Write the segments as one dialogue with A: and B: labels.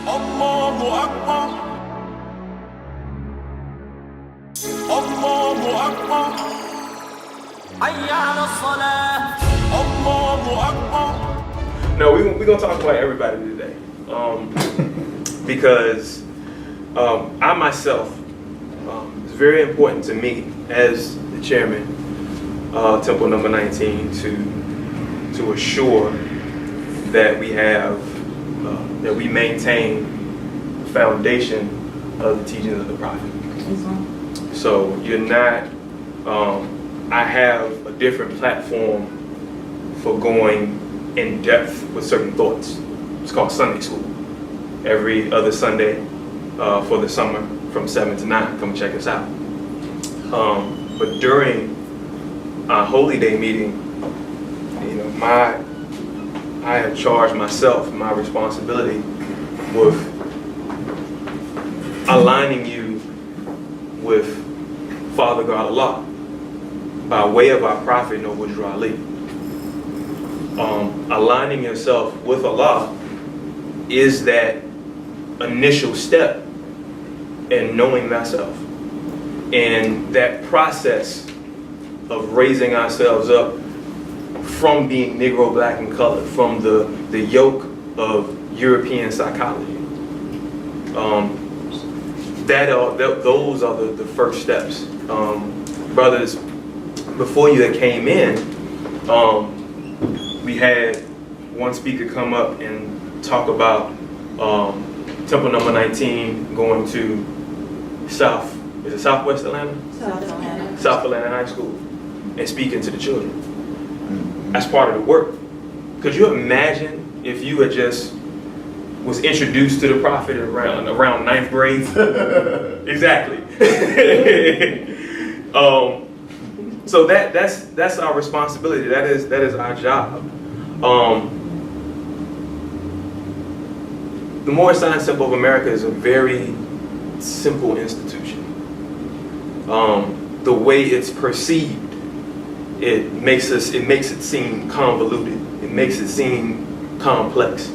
A: Allahu Akbar. Allahu Akbar. Hayya ala salah. Allahu Akbar. No, we're gonna talk about everybody today, because I myself, it's very important to me as the chairman, Temple number 19, to assure that we have that we maintain the foundation of the teachings of the Prophet. So you're not. I have a different platform for going in depth with certain thoughts. It's called Sunday School. Every other Sunday for the summer from 7 to 9. Come check us out. But during our Holy Day meeting, I have charged myself, my responsibility, with aligning you with Father God Allah by way of our Prophet Noble Ali. Aligning yourself with Allah is that initial step in knowing thyself, and that process of raising ourselves up from being Negro, black, and colored, from the yoke of European psychology. Those are the first steps. Brothers, before you that came in, we had one speaker come up and talk about Temple number 19 going to Southwest Atlanta? South Atlanta High School, and speaking to the children. That's part of the work. Could you imagine if you had just was introduced to the Prophet around 9th grade? Exactly. So that's our responsibility. That is our job. The Moorish Science Temple of America is a very simple institution. The way it's perceived, it makes it seem convoluted. It makes it seem complex.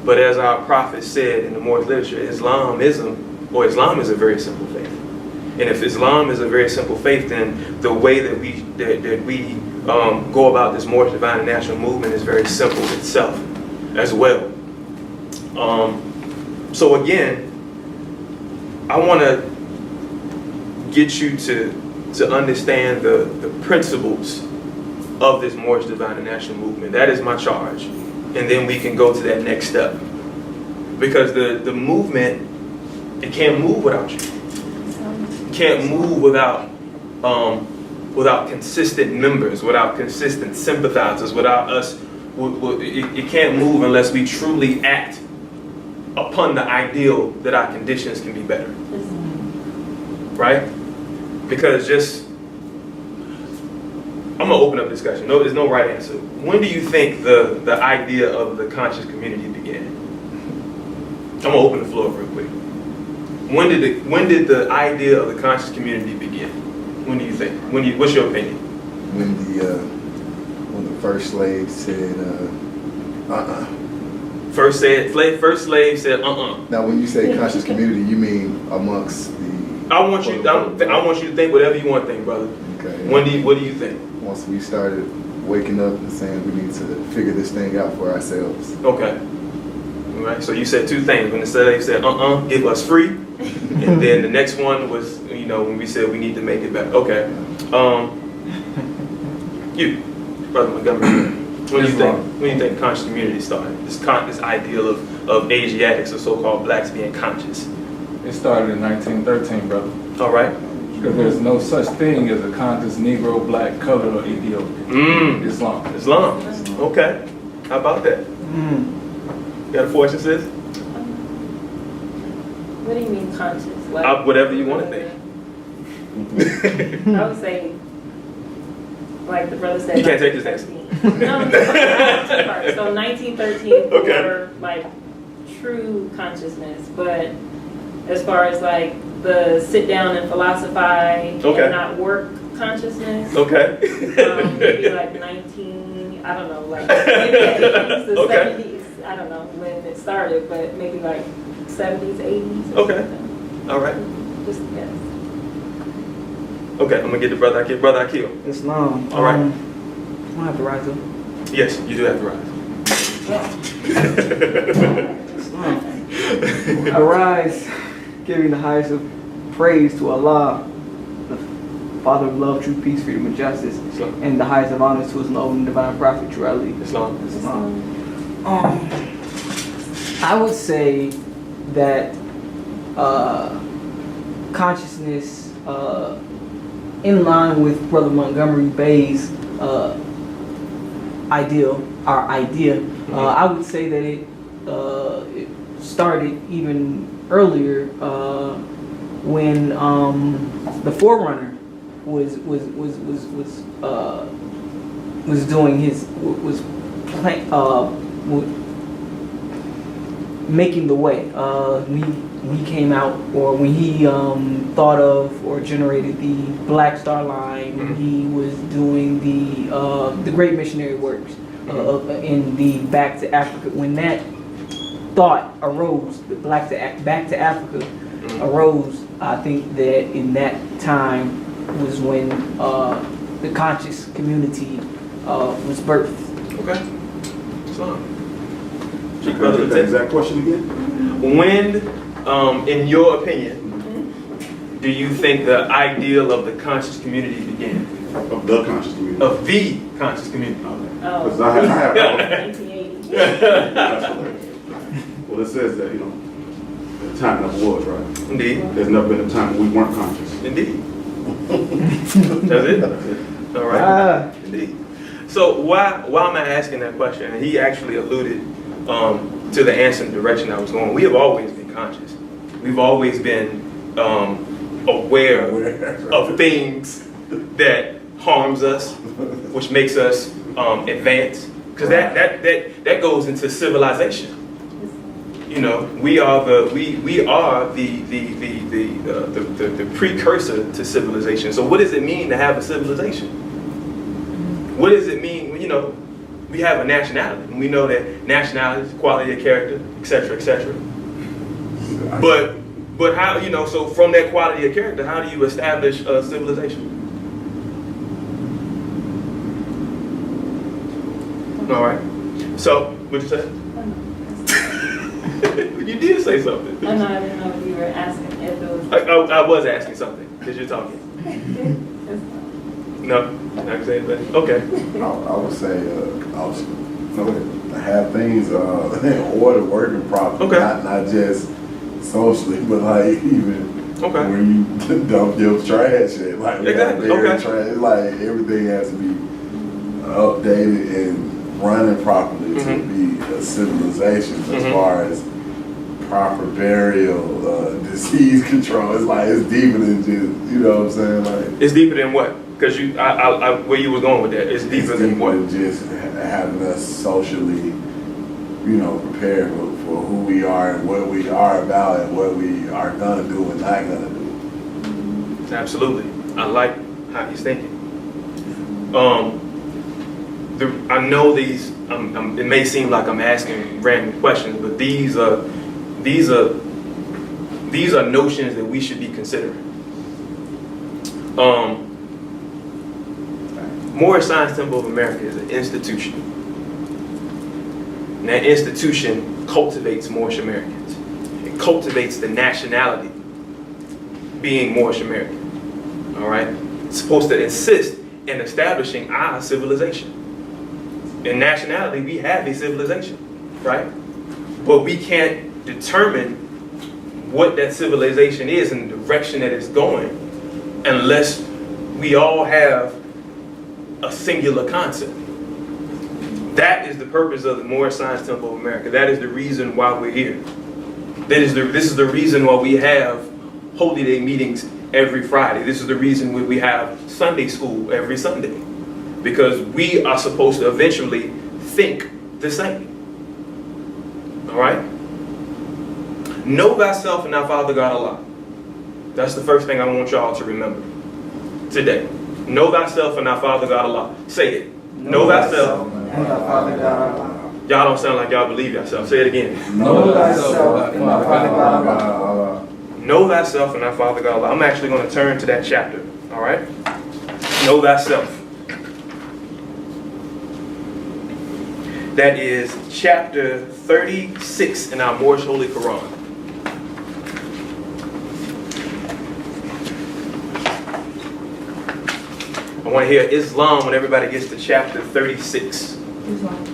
A: But as our Prophet said in the Moorish literature, Islam is a very simple faith. And if Islam is a very simple faith, then the way that we go about this Moorish Divine and National Movement is very simple itself as well. So again, I want to get you to understand the principles of this Moorish Divine and National Movement. That is my charge. And then we can go to that next step. Because the movement, it can't move without you. It can't move without consistent members, without consistent sympathizers, without us. It can't move unless we truly act upon the ideal that our conditions can be better. Right? Because I'm going to open up discussion. No, there's no right answer. When do you think the idea of the conscious community began? I'm going to open the floor real quick. When did the idea of the conscious community begin? When do you think? What's your opinion?
B: When the first slave said,
A: First slave said,
B: Now, when you say conscious community, you mean amongst the...
A: I want you to think whatever you want to think, brother.
B: Okay.
A: What do you think?
B: Once we started waking up and saying we need to figure this thing out for ourselves.
A: Okay. All right. So you said two things. When the slave said, give us free. And then the next one was, when we said we need to make it better. Okay. You, Brother Montgomery, when do you think conscious community started? This ideal of Asiatics or so-called blacks being conscious.
C: It started in 1913, brother.
A: All right.
C: Because there's no such thing as a conscious Negro, black, colored, or Ethiopian. Islam.
A: Okay. How about that? Got a fortune, sis?
D: What do you mean conscious?
A: Whatever you want to think.
D: I would say, like the brother said.
A: You can't take this answer.
D: No. So 1913 for like true consciousness, but as far as like the sit down and philosophize and not work consciousness. Maybe like 19, I don't know, like maybe the 80s, the 70s, I don't know when it started, but maybe like 70s, 80s. or
A: Okay.
D: something.
A: All right.
D: Just yes.
A: Okay, I'm gonna get the brother Akil. Brother Akil.
E: Islam.
A: All right.
E: I have to rise up.
A: Yes, you do have to rise.
E: Islam. I rise, giving the highest of praise to Allah, the Father of love, true peace, freedom, and justice,
A: Islam.
E: and the highest of honors to His noble and divine prophet, true Ali.
A: Islam.
E: Islam. I would say that consciousness, in line with Brother Montgomery Bay's idea, I would say that it started even earlier when the Forerunner was doing his making the way. When he came out, or when he thought of or generated the Black Star Line, when he was doing the great missionary works in the Back to Africa, when that thought arose, the Back to Africa arose, I think that in that time was when the conscious community was birthed.
A: Okay. Islam.
B: Repeat that exact question again?
A: When, in your opinion, do you think the ideal of the conscious community began?
B: Of the conscious community.
A: Of the conscious community.
B: Because
D: Oh,
B: I have
D: 1980.
B: well, it says that, the time never was, right?
A: Indeed.
B: There's never been a time when we weren't conscious.
A: Indeed. That's it? All right. Indeed. So why am I asking that question? And he actually alluded to the answer and direction I was going. We have always been conscious. We've always been aware of things that harms us, which makes us advance. Because that goes into civilization. We are the precursor to civilization. So what does it mean to have a civilization? What does it mean? We have a nationality, and we know that nationality is quality of character, etc., etc. But how, so from that quality of character, how do you establish a civilization? All right. So, what'd you say? You did say something.
D: I didn't know if you were asking if it was.
A: I was asking something because you're talking. No, not saying anything. Okay.
B: I would say, have things in order, working properly.
A: Okay.
B: Not just socially, but even when you dump your trash in.
A: Exactly.
B: Trash, everything has to be updated and running properly to be a civilization. As far as proper burial, disease control, it's deeper than just, you know what I'm saying?
A: It's deeper than what? Because where you were going with that, it's deeper than what?
B: Just having us socially, prepared for who we are and what we are about and what we are gonna do and not gonna do.
A: Absolutely. I like how he's thinking. I know these. It may seem like I'm asking random questions, but these are notions that we should be considering. Moorish Science Temple of America is an institution. And that institution cultivates Moorish Americans. It cultivates the nationality being Moorish American. All right? It's supposed to insist in establishing our civilization. In nationality, we have a civilization, right? But we can't determine what that civilization is and the direction that it's going unless we all have a singular concept. That is the purpose of the Moorish Science Temple of America. That is the reason why we're here. This is the reason why we have Holy Day meetings every Friday. This is the reason why we have Sunday school every Sunday. Because we are supposed to eventually think the same. All right? Know thyself and thy Father God Allah. That's the first thing I want y'all to remember today. Know thyself and thy Father God Allah. Say it. Know thyself
E: and thy Father God Allah.
A: Y'all don't sound like y'all believe yourself. Say it again.
B: Know
C: thyself and thy Father God
B: Allah.
A: Know thyself and thy Father God. I'm actually going to turn to that chapter. All right? Know thyself. That is chapter 36 in our Moorish Holy Quran. I want to hear Islam when everybody gets to chapter 36.
B: Islam.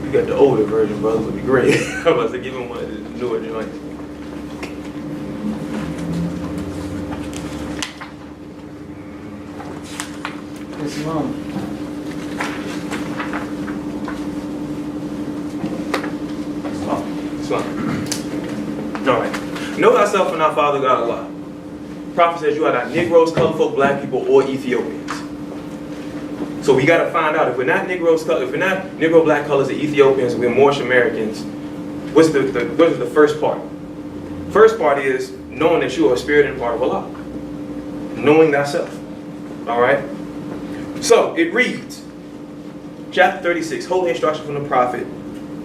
A: You got the older version, brother, would be great. I'm about to give him one of the newer joints.
E: Islam.
A: Islam. All right. Know thyself and thy Father God Allah. Prophet says you are not Negroes, colored folk, black people, or Ethiopians. So we got to find out if we're not Negroes, if we're not Negro, black, colors, or Ethiopians, we're Moorish Americans. What's the first part? First part is knowing that you are a spirit and part of Allah. Knowing thyself. All right. So it reads, chapter 36, holy instruction from the prophet,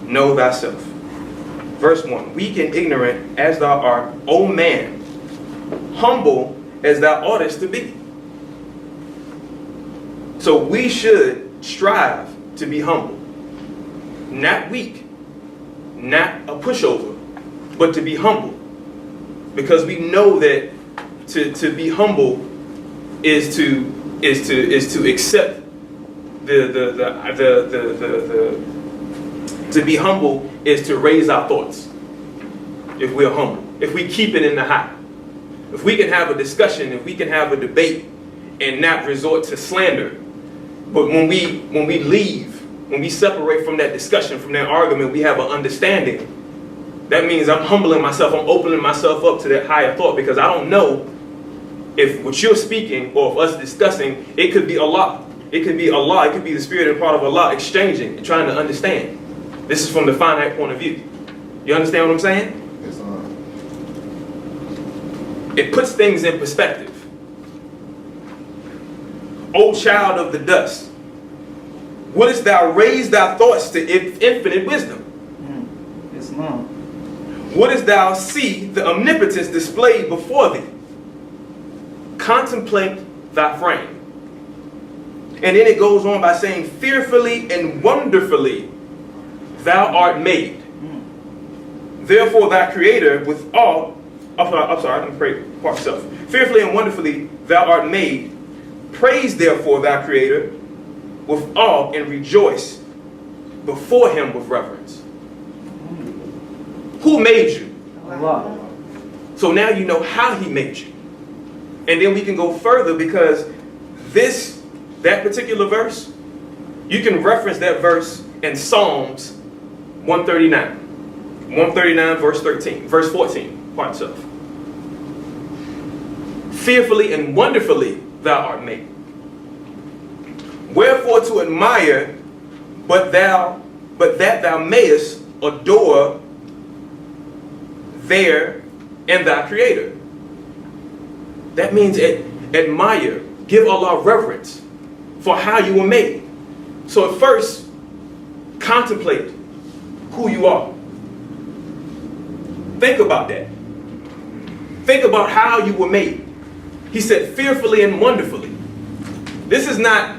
A: know thyself. Verse 1, weak and ignorant as thou art, O man, humble as thou oughtest to be. So we should strive to be humble. Not weak, not a pushover, but to be humble. Because we know that to be humble is to accept to be humble is to raise our thoughts. If we're humble, if we keep it in the high, if we can have a discussion, if we can have a debate and not resort to slander, but when we leave, when we separate from that discussion, from that argument, we have an understanding. That means I'm humbling myself, I'm opening myself up to that higher thought, because I don't know if what you're speaking or if us discussing, it could be Allah. It could be Allah, it could be the spirit and part of Allah exchanging and trying to understand. This is from the finite point of view. You understand what I'm saying? It puts things in perspective. O child of the dust, wouldst thou raise thy thoughts to infinite wisdom?
E: Islam.
A: Wouldst thou see the omnipotence displayed before thee? Contemplate thy frame. And then it goes on by saying, fearfully and wonderfully thou art made. Therefore thy creator with all, I'm sorry, I'm going to part myself. Fearfully and wonderfully thou art made. Praise therefore thy creator with awe and rejoice before him with reverence. Who made you?
E: Allah.
A: So now you know how he made you. And then we can go further, because that particular verse, you can reference that verse in Psalms 139. 139 verse 14, part itself. Fearfully and wonderfully thou art made. Wherefore to admire, but that thou mayest adore there and thy creator. That means admire, give Allah reverence for how you were made. So at first, contemplate who you are. Think about that. Think about how you were made. He said fearfully and wonderfully. This is not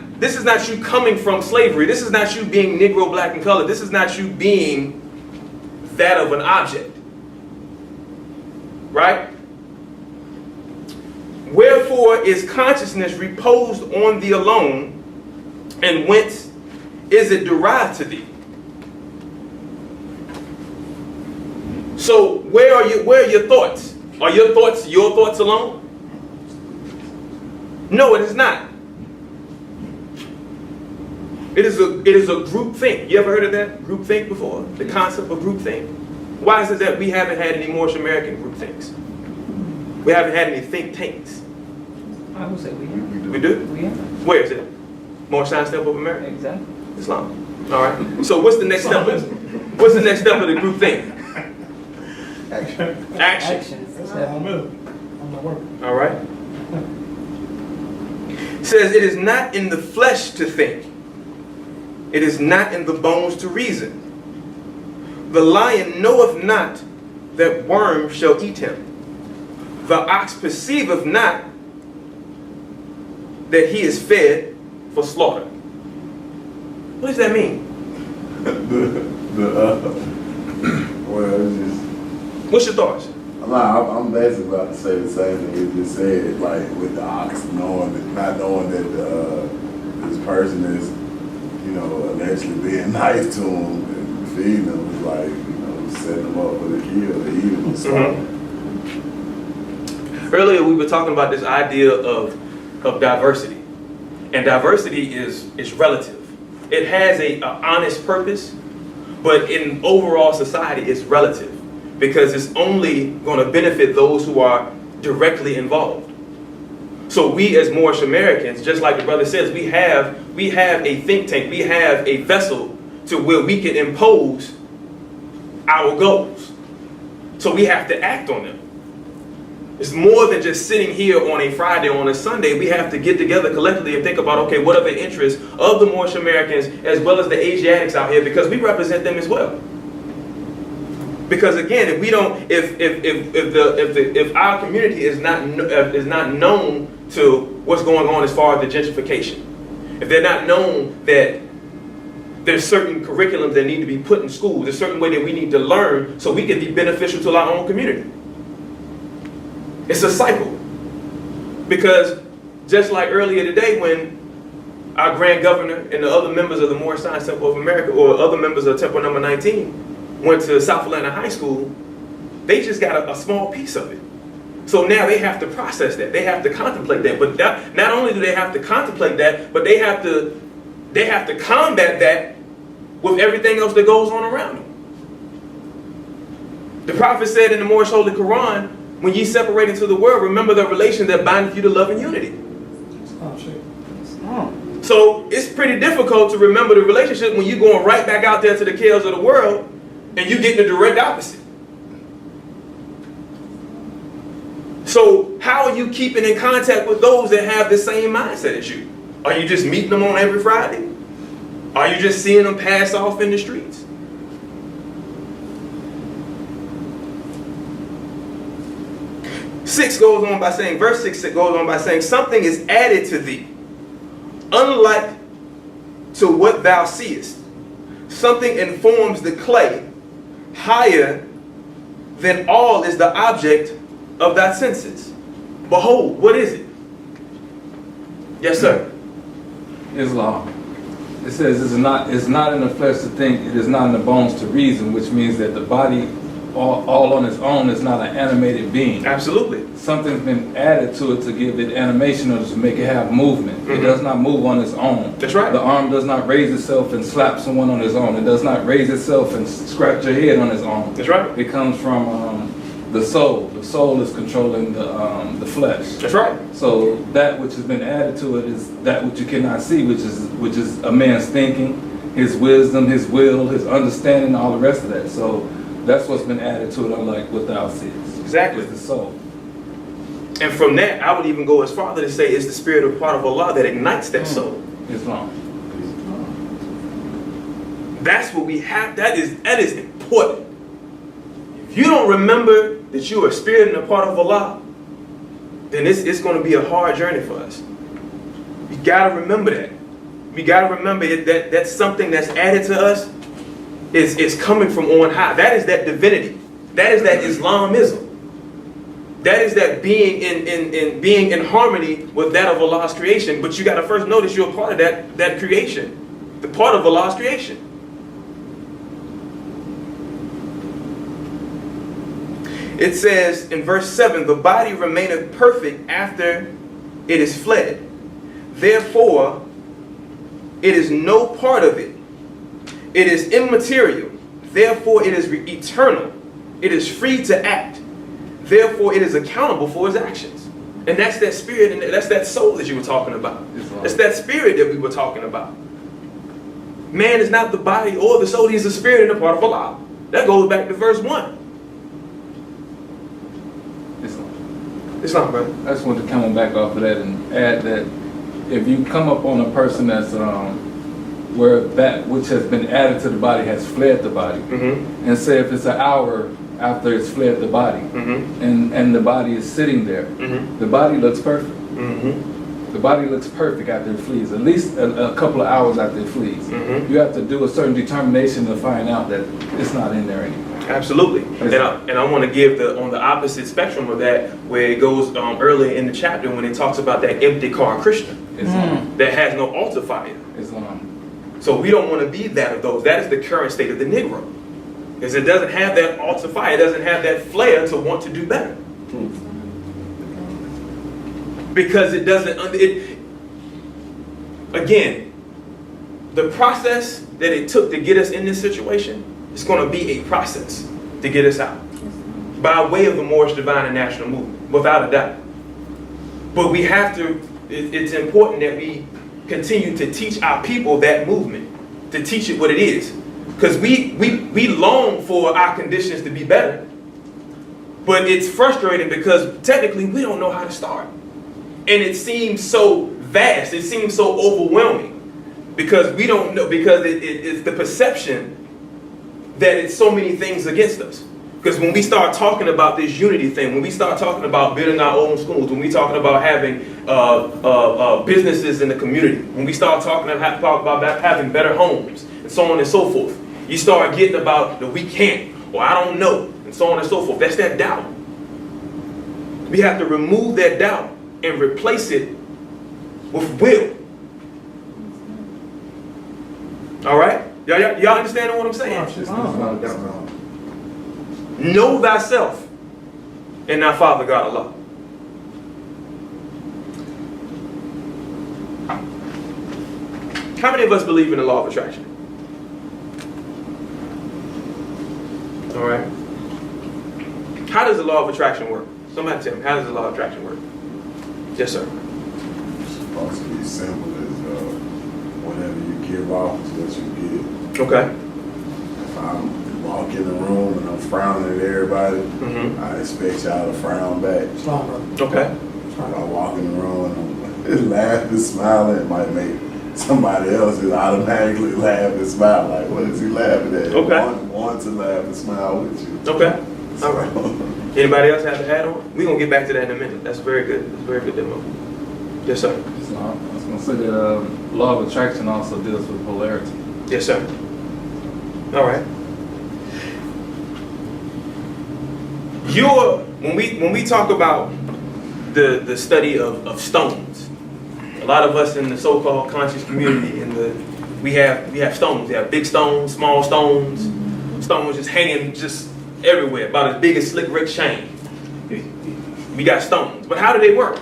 A: you coming from slavery. This is not you being Negro, black, and colored. This is not you being that of an object. Right? Wherefore is consciousness reposed on thee alone, and whence is it derived to thee? So where are your thoughts? Are your thoughts alone? No, it is not. It is a group think. You ever heard of that? Group think before? The concept of group think? Why is it that we haven't had any Moorish American group thinks? We haven't had any think tanks.
E: I would say we have.
A: We do?
E: We have.
A: Where is it? Moorish Science Temple of America?
E: Exactly.
A: Islam. All right. So what's the next step? What's the next step of the group think?
B: Action.
A: Action.
E: Let's have
F: I'm
E: them.
F: with it. I'm not working.
A: All right. It says, it is not in the flesh to think. It is not in the bones to reason. The lion knoweth not that worms shall eat him. The ox perceiveth not that he is fed for slaughter. What does that mean?
B: Well, it's just.
A: What's your thoughts?
B: I'm basically about to say the same thing you just said, like with the ox not knowing that this person is, allegedly being nice to him and feeding him is like, setting them up for the kill, or eating them, slaughter.
A: Earlier we were talking about this idea of diversity. And diversity is relative. It has a honest purpose, but in overall society it's relative. Because it's only going to benefit those who are directly involved. So we as Moorish Americans, just like the brother says, we have a think tank, we have a vessel to where we can impose our goals. So we have to act on them. It's more than just sitting here on a Friday or on a Sunday. We have to get together collectively and think about, okay, what are the interests of the Moorish Americans as well as the Asiatics out here, because we represent them as well. Because again, if we don't, if our community is not known to what's going on as far as the gentrification, if they're not known that there's certain curriculums that need to be put in schools, there's a certain way that we need to learn so we can be beneficial to our own community. It's a cycle. Because just like earlier today when our Grand Governor and the other members of the Moorish Science Temple of America, or other members of Temple number 19, went to South Atlanta High School, they just got a small piece of it. So now they have to process that. They have to contemplate that. But not only do they have to contemplate that, but they have to combat that with everything else that goes on around them. The prophet said in the Moorish Holy Quran, when ye separate into the world, remember the relation that bindeth you to love and unity.
F: Oh, shit.
A: So it's pretty difficult to remember the relationship when you're going right back out there to the chaos of the world and you get the direct opposite. So how are you keeping in contact with those that have the same mindset as you? Are you just meeting them on every Friday? Are you just seeing them pass off in the streets? Verse 6 goes on by saying, something is added to thee, unlike to what thou seest. Something informs the clay, higher than all is the object of thy senses. Behold, what is it? Yes, sir.
C: Islam. It says it's not in the flesh to think, it is not in the bones to reason, which means that the body all on its own is not an animated being.
A: Absolutely.
C: Something's been added to it to give it animation or to make it have movement. Mm-hmm. It does not move on its own.
A: That's right.
C: The arm does not raise itself and slap someone on its own. It does not raise itself and scratch your head on its own.
A: That's right.
C: It comes from the soul. The soul is controlling the flesh.
A: That's right.
C: So that which has been added to it is that which you cannot see, which is a man's thinking, his wisdom, his will, his understanding, all the rest of that. So that's what's been added to it, unlike what thou seest.
A: Exactly.
C: It's the soul.
A: And from that, I would even go as far to say it's the spirit of part of Allah that ignites that soul.
C: Islam.
A: That's what we have. That is important. If you don't remember that you are a spirit and a part of Allah, then it's going to be a hard journey for us. You got to remember that. We got to remember that that's something that's added to us is coming from on high. That is that divinity. That is that Islamism. That is that being in harmony with that of Allah's creation. But you got to first notice you're a part of that creation. The part of Allah's creation. It says in verse 7, the body remaineth perfect after it is fled. Therefore, it is no part of it. It is immaterial. Therefore, it is eternal. It is free to act. Therefore, it is accountable for its actions. And that's that spirit, and that's that soul that you were talking about. That's that spirit that we were talking about. Man is not the body or the soul, he is the spirit and a part of Allah. That goes back to verse 1. Islam, brother.
C: I just want to come back off of that and add that if you come up on a person that's where that which has been added to the body has fled the body, and say if it's an hour after it's fled the body, and the body is sitting there, the body looks perfect. The body looks perfect after it flees, at least a couple of hours after it flees. You have to do a certain determination to find out that it's not in there anymore.
A: Absolutely. And I want to give on the opposite spectrum of that, where it goes earlier in the chapter when it talks about that empty car Christian that has no altar fire. So we don't want to be that of those. That is the current state of the Negro. Because it doesn't have that altar fire, it doesn't have that flair to want to do better. Because it doesn't, again, the process that it took to get us in this situation, it's going to be a process to get us out. By way of the Moorish Divine and National Movement, without a doubt. But we have to, it's important that we continue to teach our people that movement, to teach it what it is. Because we long for our conditions to be better. But it's frustrating because technically we don't know how to start. And it seems so vast, it seems so overwhelming. Because we don't know, because it's the perception that it's so many things against us. Because when we start talking about this unity thing, when we start talking about building our own schools, when we talking about having businesses in the community, when we start talking about having better homes, and so on and so forth, you start getting about the we can't, or I don't know, and so on and so forth. That's that doubt. We have to remove that doubt and replace it with will. All right? Y'all understand what I'm saying? Know thyself and thy Father God Allah. How many of us believe in the law of attraction? All right. How does the law of attraction work? Somebody tell me, how does the law of attraction work? Yes, sir.
B: It's supposed to be simple as whatever you give off is what you get.
A: Okay.
B: If I'm walk in the room and I'm frowning at everybody, I expect y'all to frown back.
A: Okay.
B: If I walk in the room and I'm laughing, smiling, it might make somebody else just automatically laugh and smile. Like, what is he laughing at?
A: Okay.
B: Want to laugh and smile with you.
A: Okay. All right. Anybody else have to add on? We're going to get back to that in a minute. That's very good. That's a very good demo. Yes, sir.
C: So I was going to say that law of attraction also deals with polarity.
A: Yes, sir. All right. When we talk about the study of stones, a lot of us in the so-called conscious community, we have stones. We have big stones, small stones, stones just hanging just everywhere, about as big as Slick Rick's chain. We got stones. But how do they work?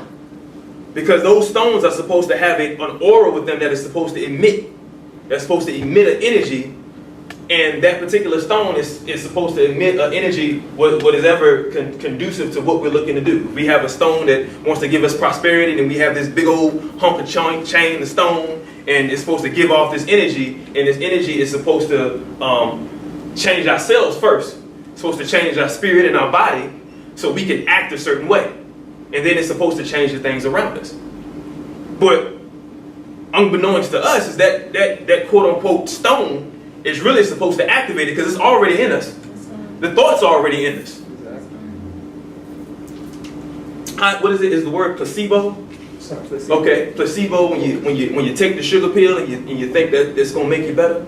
A: Because those stones are supposed to have an aura with them that is supposed to emit. They're supposed to emit an energy, and that particular stone is supposed to emit an energy what is ever conducive to what we're looking to do. We have a stone that wants to give us prosperity, and we have this big old hunk of chain, the stone, and it's supposed to give off this energy, and this energy is supposed to change ourselves first. It's supposed to change our spirit and our body so we can act a certain way. And then it's supposed to change the things around us. But unbeknownst to us is that quote-unquote stone is really supposed to activate it because it's already in us. The thoughts are already in us. What is it? Is the word placebo? Okay, placebo. When you take the sugar pill and you think that it's gonna make you better.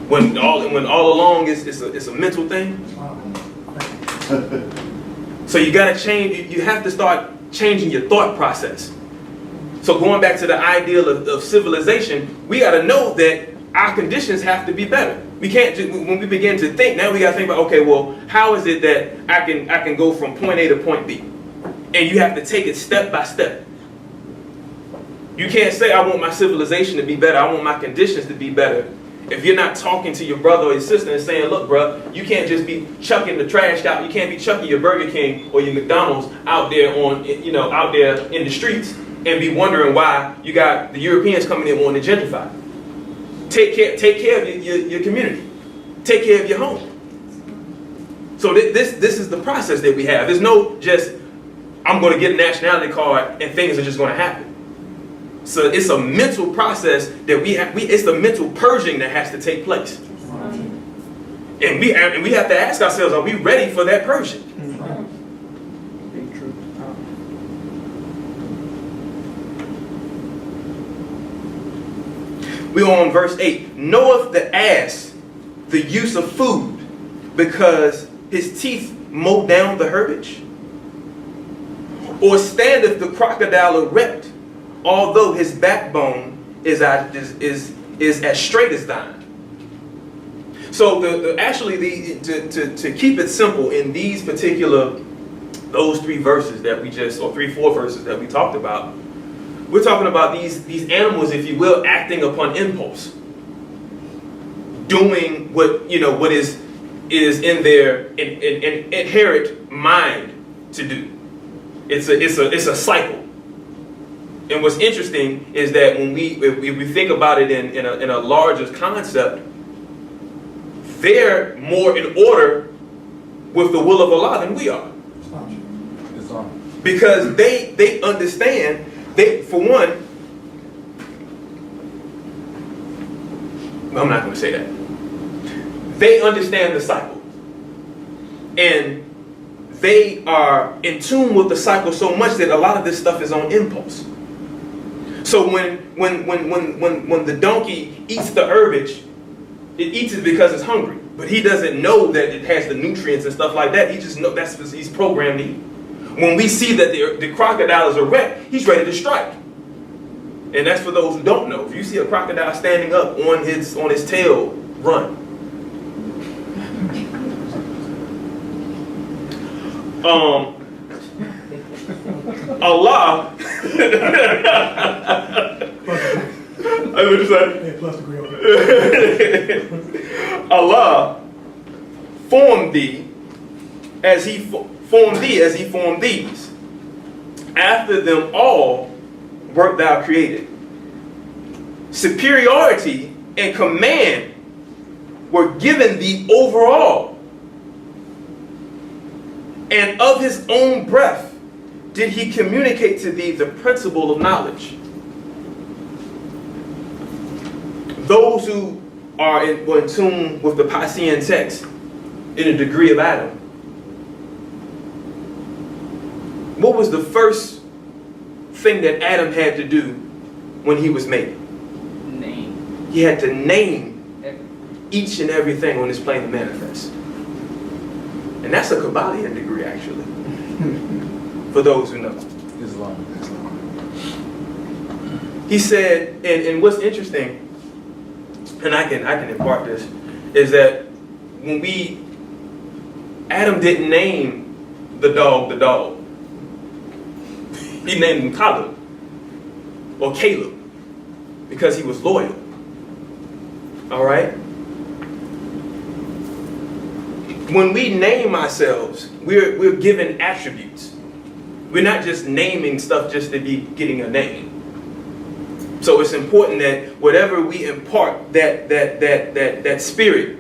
A: When all along it's a mental thing. So you gotta change. You have to start changing your thought process. So going back to the ideal of civilization, we gotta know that our conditions have to be better. We can't just, when we begin to think, now we gotta think about, okay, well, how is it that I can go from point A to point B? And you have to take it step by step. You can't say, I want my civilization to be better, I want my conditions to be better, if you're not talking to your brother or your sister and saying, look, bro, you can't just be chucking the trash out. You can't be chucking your Burger King or your McDonald's out there out there in the streets and be wondering why you got the Europeans coming in wanting to gentrify. take care of your community. Take care of your home. So this is the process that we have. There's no just, I'm going to get a nationality card and things are just going to happen. So it's a mental process that it's the mental purging that has to take place. And we have to ask ourselves, are we ready for that purging? We're on verse 8. Knoweth the ass the use of food, because his teeth mow down the herbage? Or standeth the crocodile erect, although his backbone is as straight as thine? So to keep it simple, in these particular, those 3 verses that we just, or 4 verses that we talked about, we're talking about these animals, if you will, acting upon impulse, doing what is in their inherent mind to do. It's a cycle. And what's interesting is that when we think about it in a larger concept, they're more in order with the will of Allah than we are. Because they understand. For one, I'm not going to say that. They understand the cycle. And they are in tune with the cycle so much that a lot of this stuff is on impulse. So when the donkey eats the herbage, it eats it because it's hungry. But he doesn't know that it has the nutrients and stuff like that. He just knows that's what he's programmed to eat. When we see that the crocodile is erect, he's ready to strike. And that's for those who don't know. If you see a crocodile standing up on his tail, run. Allah. What you say?
F: Yeah, plus degree on
A: Allah formed thee as he formed these. After them all wert thou created. Superiority and command were given thee overall. And of his own breath did he communicate to thee the principle of knowledge. Those who are in tune with the Passean text in a degree of Adam, what was the first thing that Adam had to do when he was made?
E: Name.
A: He had to name each and everything on this plane of manifest. And that's a Kabbalion degree, actually. For those who know.
C: Islam.
A: He said, and what's interesting, and I can impart this, is that when Adam didn't name the dog. He named him Caleb, or Caleb, because he was loyal. All right? When we name ourselves, we're given attributes. We're not just naming stuff just to be getting a name. So it's important that whatever we impart, that spirit,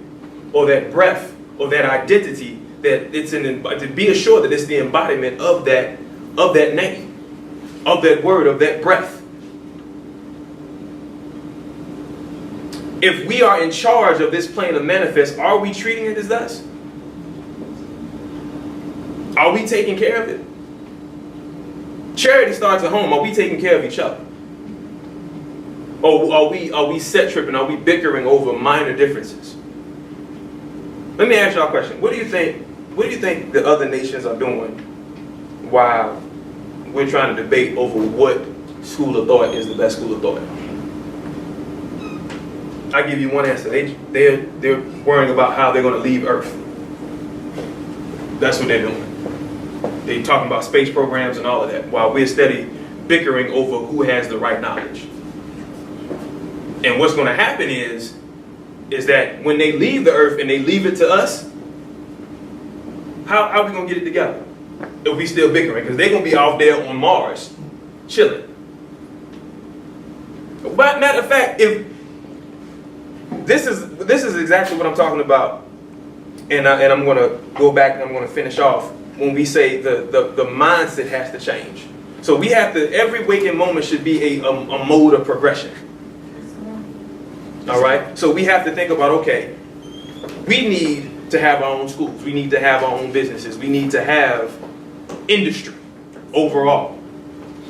A: or that breath, or that identity, that it's to be assured that it's the embodiment of that name, of that word, of that breath. If we are in charge of this plane of manifest, are we treating it as us? Are we taking care of it? Charity starts at home. Are we taking care of each other? Or are we set tripping? Are we bickering over minor differences? Let me ask y'all a question. What do you think the other nations are doing while we're trying to debate over what school of thought is the best school of thought? I'll give you one answer. They're worrying about how they're going to leave Earth. That's what they're doing. They're talking about space programs and all of that, while we're steady bickering over who has the right knowledge. And what's going to happen is that when they leave the Earth and they leave it to us, how are we going to get it together if we still bickering? Because they're going to be out there on Mars, chilling. But matter of fact, this is exactly what I'm talking about, and I'm going to go back and I'm going to finish off when we say the mindset has to change. So we have to, every waking moment should be a mode of progression. All right. So we have to think about, okay, we need to have our own schools. We need to have our own businesses. We need to have industry overall.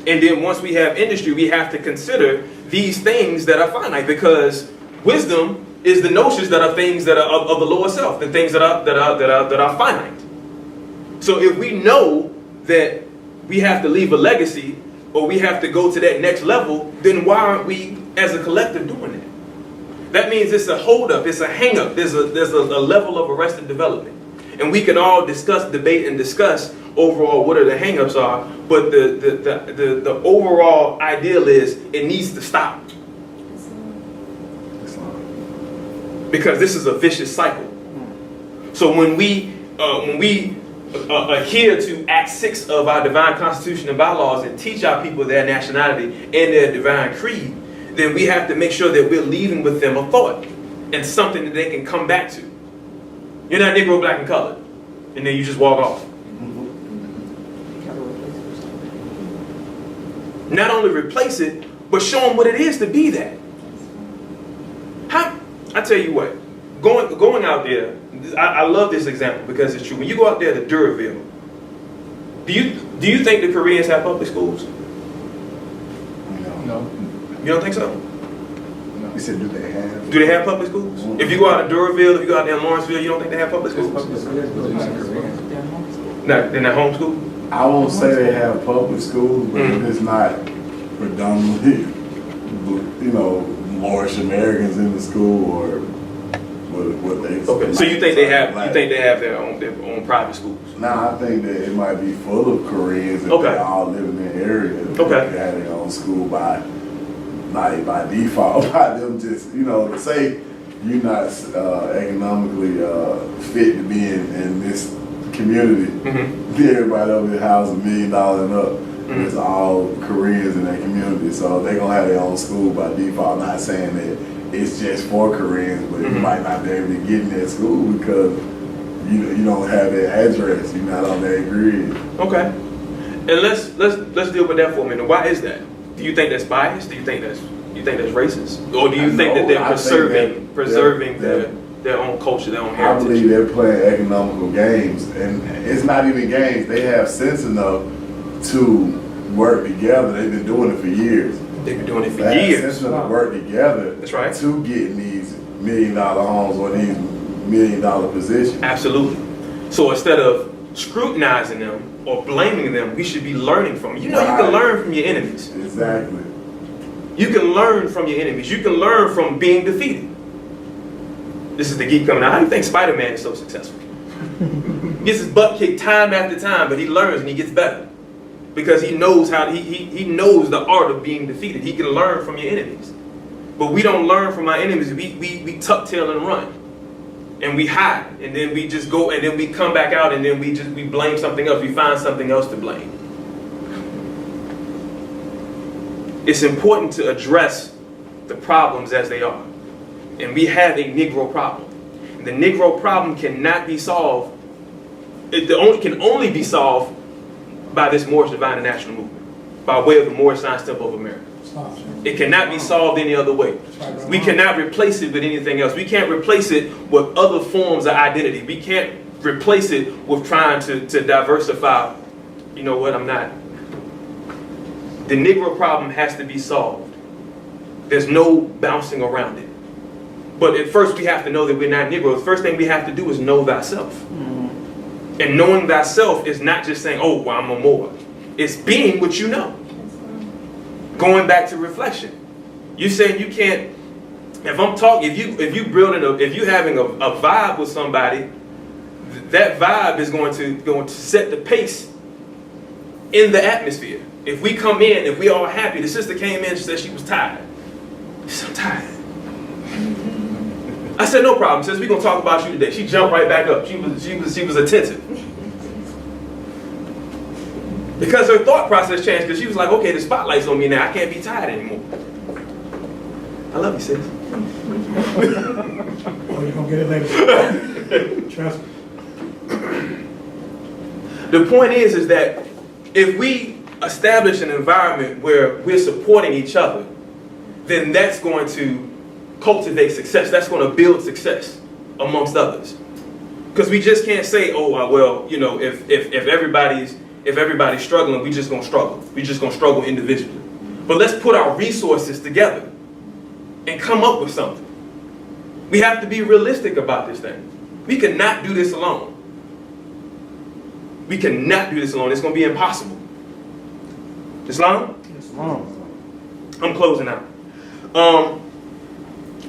A: And then once we have industry, we have to consider these things that are finite, because wisdom is the notions that are things that are of the lower self, the things that are finite. So if we know that we have to leave a legacy, or we have to go to that next level, then why aren't we as a collective doing that? That means it's a hold-up, it's a hang-up, there's a level of arrested development. And we can all discuss, debate, and discuss overall what are the hang-ups are, but the overall ideal is it needs to stop. Because this is a vicious cycle. So when we adhere to Act 6 of our divine constitution and bylaws and teach our people their nationality and their divine creed, then we have to make sure that we're leaving with them a thought and something that they can come back to. You're not Negro, black, and colored, and then you just walk off. Not only replace it, but show them what it is to be that. I tell you what, going out there, I love this example because it's true. When you go out there to Duraville, do you think the Koreans have public schools?
C: No.
A: You don't think so?
B: You said, do they have?
A: Do they have public schools? If you go out to Duraville, if you go out there in Lawrenceville, you don't think they have public schools? No, they're not homeschooled?
B: I won't say they have public schools, but it's not predominantly, you know, Moorish Americans in the school or what they.
A: Okay, so you think they have? You think they have their own private schools?
B: Nah, I think that it might be full of Koreans and they all live in the area.
A: Okay.
B: They have their own school by default, by them just, you know, to say you're not economically fit to be in this community. Everybody over here house $1 million and up. And it's all Koreans in that community, so they're gonna have their own school by default. Not saying that it's just for Koreans, but you might not be able to get in that school because you don't have their address. You're not on their grid. Okay,
A: and let's deal with that for a minute. Why is that? Do you think that's biased? Do you think that's racist, or do you think that they're preserving their own culture, their own heritage?
B: I believe they're playing economical games, and it's not even games. They have sense enough to work together. They've been doing it for years.
A: They've been doing it for
B: they
A: years.
B: Have sense enough to work together.
A: That's right.
B: To get these $1 million homes or these $1 million positions.
A: Absolutely. So instead of scrutinizing them or blaming them, we should be learning from them. You know, you can learn from your enemies.
B: Exactly.
A: You can learn from your enemies. You can learn from being defeated. This is the geek coming out. How do you think Spider-Man is so successful? He gets his butt kicked time after time, but he learns and he gets better. Because he knows he knows the art of being defeated. He can learn from your enemies. But we don't learn from our enemies. We tuck tail and run. And we hide. And then we just go and then we come back out and then we blame something else. We find something else to blame. It's important to address the problems as they are. And we have a Negro problem. And the Negro problem cannot be solved. It can only be solved by this Moorish Divine and National Movement, by way of the Moorish Science Temple of America. It cannot be solved any other way. We cannot replace it with anything else. We can't replace it with other forms of identity. We can't replace it with trying to diversify. You know what, I'm not. The Negro problem has to be solved. There's no bouncing around it. But at first we have to know that we're not Negroes. The first thing we have to do is know thyself. And knowing thyself is not just saying, oh, well, I'm a Moor. It's being what you know. Going back to reflection. You saying you can't, if I'm talking, if you having a vibe with somebody, that vibe is going to set the pace in the atmosphere. If we come in, if we all happy, the sister came in and said she was tired. She said, I'm tired. I said, no problem, sis, we're gonna talk about you today. She jumped right back up. She was attentive. Because her thought process changed, because she was like, okay, the spotlight's on me now. I can't be tired anymore. I love you, sis.
F: Oh, you're gonna get it later. Trust me.
A: The point is that if we establish an environment where we're supporting each other, then that's going to cultivate success. That's going to build success amongst others. Because we just can't say, oh, well, you know, if everybody's struggling, we just gonna struggle. We just gonna struggle individually. But let's put our resources together and come up with something. We have to be realistic about this thing. We cannot do this alone. We cannot do this alone. It's going to be impossible. Islam?
E: Islam.
A: I'm closing out.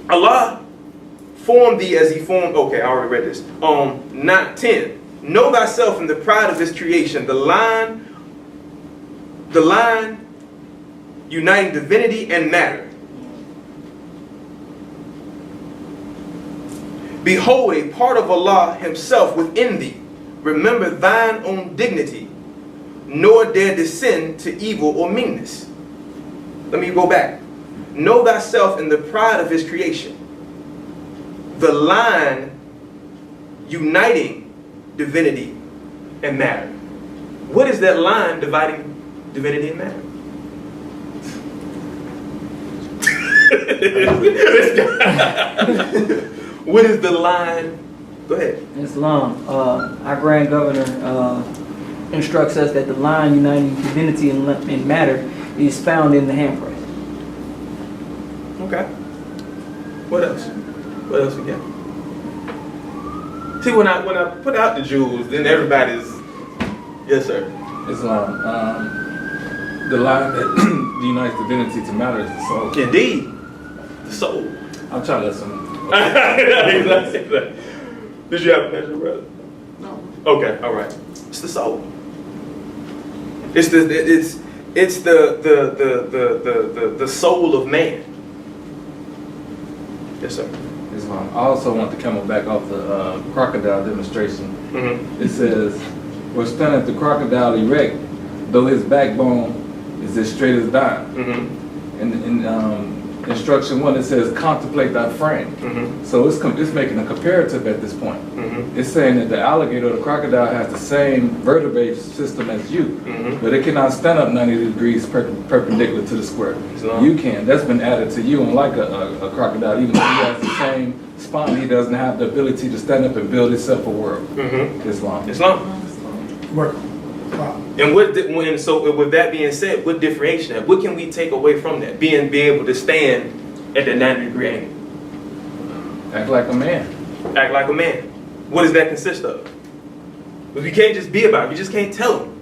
A: Allah formed thee as he formed. Okay, I already read this. Not 10. Know thyself in the pride of his creation. The line uniting divinity and matter. Behold, a part of Allah himself within thee. Remember thine own dignity, nor dare descend to evil or meanness. Let me go back. Know thyself in the pride of his creation. The line uniting divinity and matter. What is that line dividing divinity and matter? What is the line? Go ahead.
E: Islam. Our grand governor instructs us that the line uniting divinity and matter is found in the handpress.
A: Okay. What else? What else we got? See, when I put out the jewels, then everybody's, yes, sir.
C: Islam. The line that unites divinity to matter is the soul.
A: Indeed, the soul.
C: I'll try to listen.
A: Did you have a measure, brother?
B: No.
A: Okay, all right. It's the soul. It's the soul of man. Yes, sir.
C: Islam. I also want the camel back off the crocodile demonstration.
A: Mm-hmm.
C: It says, "Where standeth the crocodile erect, though his backbone is as straight as thine."
A: Mm-hmm.
C: And in instruction 1, it says, "Contemplate thy frame."
A: Mm-hmm.
C: So it's making a comparative at this point.
A: Mm-hmm.
C: It's saying that the alligator or the crocodile has the same vertebrae system as you,
A: Mm-hmm.
C: but it cannot stand up 90 degrees perpendicular to the square.
A: Islam.
C: You can. That's been added to you, unlike a crocodile. Even though he has the same spine, he doesn't have the ability to stand up and build himself a world.
A: Mm-hmm.
C: Islam.
A: Islam.
F: Work. Wow.
A: And so with that being said, what differentiates that? What can we take away from that? Be able to stand at the 90-degree angle.
C: Act like a man.
A: Act like a man. What does that consist of? Because we can't just be about it. We just can't tell them.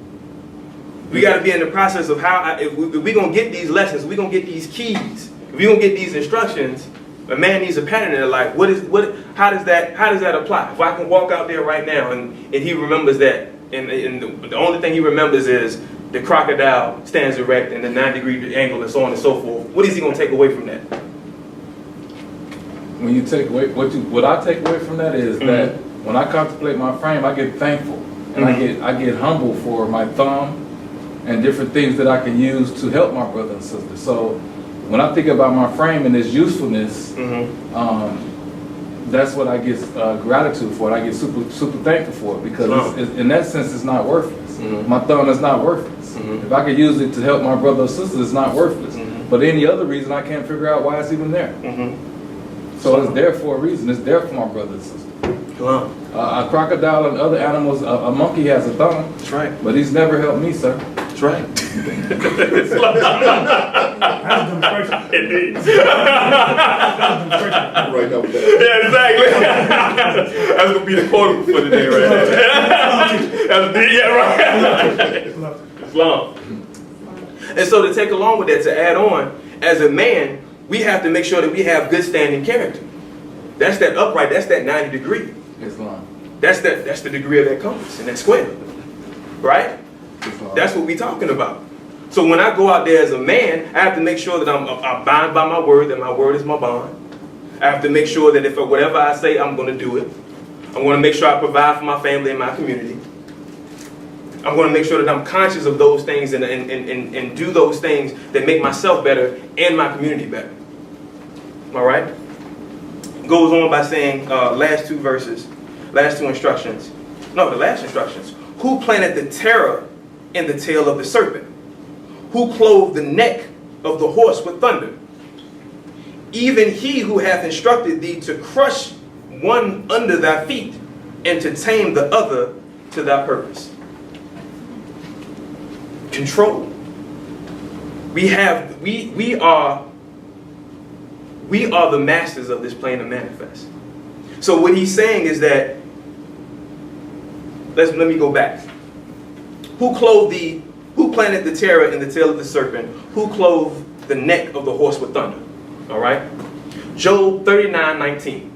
A: We got to be in the process of how, if we're going to get these lessons, we're going to get these keys, if we're going to get these instructions, a man needs a pattern in their life. How does that apply? If I can walk out there right now and he remembers that, and the only thing he remembers is the crocodile stands erect and the 90-degree angle and so on and so forth, what is he going to take away from that?
C: When you take away what I take away from that is
A: Mm-hmm.
C: that when I contemplate my frame, I get thankful and
A: Mm-hmm.
C: I get humble for my thumb and different things that I can use to help my brother and sister. So when I think about my frame and its usefulness,
A: Mm-hmm.
C: that's what I get gratitude for. And I get super thankful for it because in that sense, it's not worthless.
A: Mhm.
C: My thumb is not worthless.
A: Mhm.
C: If I could use it to help my brother or sister, it's not worthless.
A: Mhm.
C: But any other reason, I can't figure out why it's even there.
A: Mm-hmm.
C: So it's there for a reason. It's there for my brother and sister.
A: Islam.
C: A crocodile and other animals, a monkey has a thumb,
A: That's right.
C: but he's never helped me, sir.
A: That's right.
F: That's a demonstration.
A: Indeed.
F: That's a demonstration.
B: Right up there.
A: Yeah, exactly. That's gonna be the quote for the day right there. Yeah, right.
F: Love it.
A: Islam. And so to take along with that, to add on, as a man, we have to make sure that we have good standing character. That's that upright, that's that 90 degree.
C: Islam.
A: That's the degree of that compass and that square. Right?
C: Islam.
A: That's what we're talking about. So when I go out there as a man, I have to make sure that I'm bound by my word, that my word is my bond. I have to make sure that if whatever I say, I'm going to do it. I'm going to make sure I provide for my family and my community. I'm going to make sure that I'm conscious of those things and do those things that make myself better and my community better. All right? goes on by saying, last two instructions. No, the last instructions. Who planted the terror in the tail of the serpent? Who clothed the neck of the horse with thunder? Even he who hath instructed thee to crush one under thy feet and to tame the other to thy purpose. Control. We are the masters of this plane of manifest. So what he's saying is that, let me go back. Who planted the terror in the tail of the serpent? Who clothed the neck of the horse with thunder? All right. Job 39:19.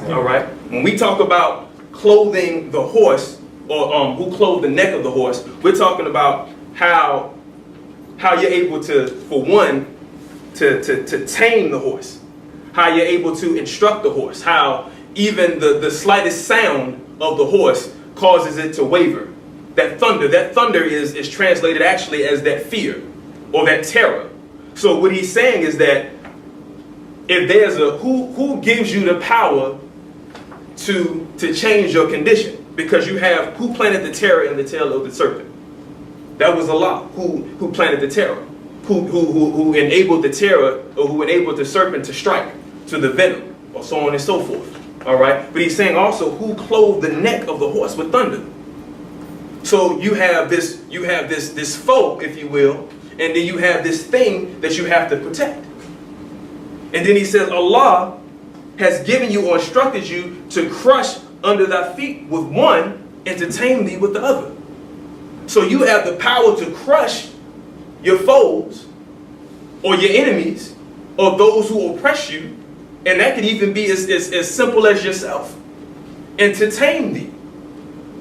A: All right. When we talk about clothing the horse, or who clothed the neck of the horse, we're talking about how you're able to, for one, to tame the horse, how you're able to instruct the horse, how even the slightest sound of the horse causes it to waver. That thunder is translated actually as that fear or that terror. So what he's saying is that if there's who gives you the power to change your condition, because you have who planted the terror in the tail of the serpent. That was Allah who planted the terror, who enabled the terror, or who enabled the serpent to strike, to the venom, or so on and so forth. All right, but he's saying also who clothed the neck of the horse with thunder. So you have this foe, if you will, and then you have this thing that you have to protect. And then he says Allah has given you or instructed you to crush under thy feet with one and to tame thee with the other. So you have the power to crush your foes or your enemies or those who oppress you, and that could even be as simple as yourself, and to tame thee.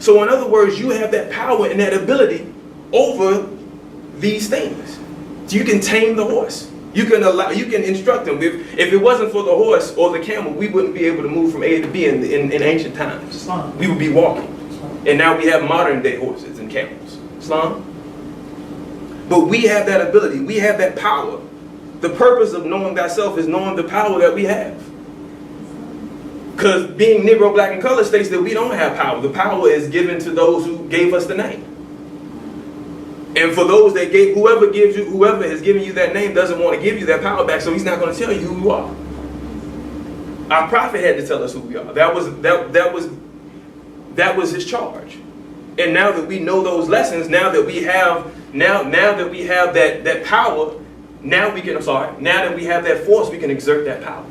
A: So in other words, you have that power and that ability over these things. You can tame the horse. You can instruct them. If it wasn't for the horse or the camel, we wouldn't be able to move from A to B in ancient times. We would be walking. And now we have modern day horses and camels. Islam. But we have that ability. We have that power. The purpose of knowing thyself is knowing the power that we have. Because being Negro, black, and colored states that we don't have power. The power is given to those who gave us the name. And for those that whoever has given you that name doesn't want to give you that power back, so he's not going to tell you who you are. Our prophet had to tell us who we are. That was his charge. And now that we know those lessons, now that we have that power, now that we have that force, we can exert that power.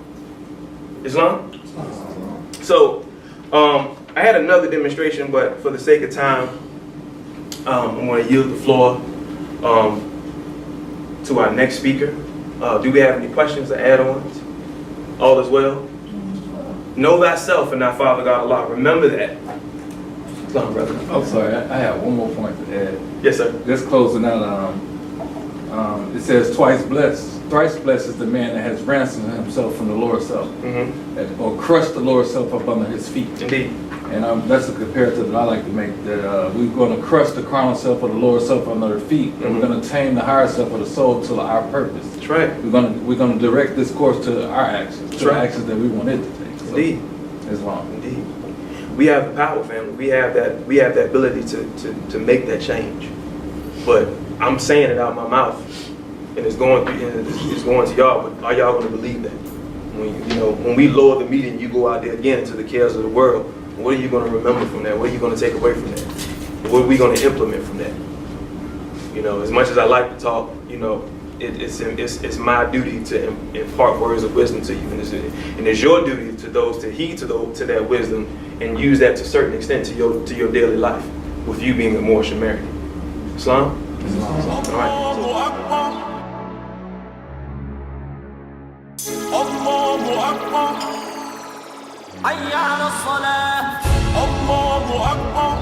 A: Islam? So, I had another demonstration, but for the sake of time, I'm going to yield the floor to our next speaker. Do we have any questions or add-ons? All is well? Know thyself and thy Father God Allah. Remember that. Islam, brother.
C: I'm sorry, I have one more point to add.
A: Yes, sir.
C: Just closing out, it says thrice blessed is the man that has ransomed himself from the lower self, or crushed the lower self up under his feet.
A: Indeed.
C: And that's a comparative that I like to make, that we're going to crush the carnal self or the lower self under their feet, and we're going to tame the higher self of the soul to our purpose.
A: That's right.
C: We're going to direct this course to our actions, to the actions that we want it to take. So,
A: Indeed.
C: Islam.
A: Indeed. We have the power, family. We have that ability to make that change. But I'm saying it out of my mouth, and it's going to y'all. But are y'all going to believe that? When we lower the meeting, you go out there again to the cares of the world. What are you going to remember from that? What are you going to take away from that? What are we going to implement from that? As much as I like to talk, it's my duty to impart words of wisdom to you, and it's your duty to heed to that wisdom and use that to a certain extent to your daily life, with you being a more Samaritan. Islam? All right.
G: حي على الصلاة الله أكبر